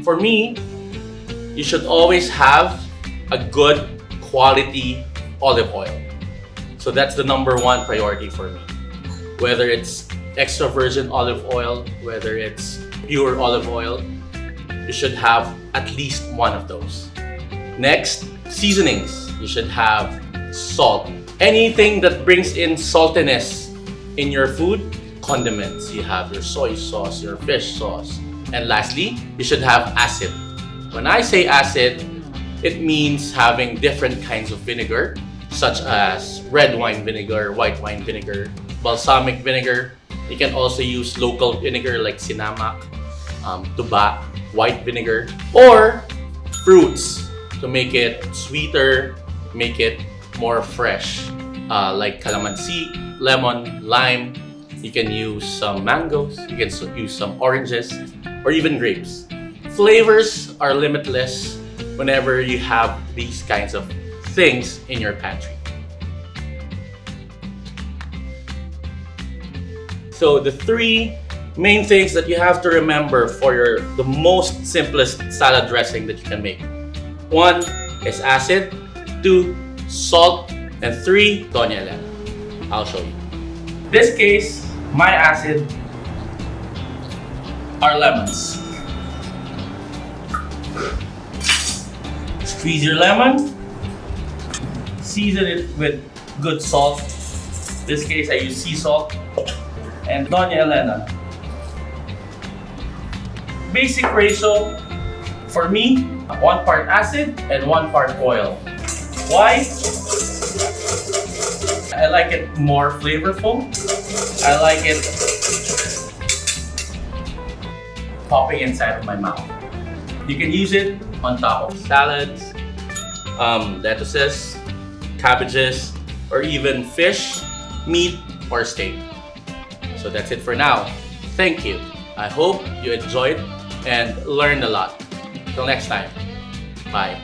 For me, you should always have a good quality olive oil. So that's the number one priority for me. Whether it's extra virgin olive oil, whether it's pure olive oil, you should have at least one of those. Next, seasonings. You should have salt. Anything that brings in saltiness in your food, condiments. You have your soy sauce, your fish sauce. And lastly, you should have acid. When I say acid, it means having different kinds of vinegar, such as red wine vinegar, white wine vinegar, balsamic vinegar. You can also use local vinegar like sinamak, tuba, white vinegar, or fruits to make it sweeter, make it more fresh, like calamansi, lemon, lime. You can use some mangoes, you can use some oranges, or even grapes. Flavors are limitless whenever you have these kinds of things in your pantry. So the three main things that you have to remember for the most simplest salad dressing that you can make. 1 is acid, 2 salt, and 3 Doña Elena. I'll show you. In this case, my acid are lemons. Squeeze your lemon, season it with good salt. In this case, I use sea salt. And Doña Elena. Basic ratio for me, 1 part acid and 1 part oil. Why? I like it more flavorful. I like it popping inside of my mouth. You can use it on top of salads, lettuces, cabbages, or even fish, meat, or steak. So that's it for now. Thank you. I hope you enjoyed and learned a lot. Till next time. Bye.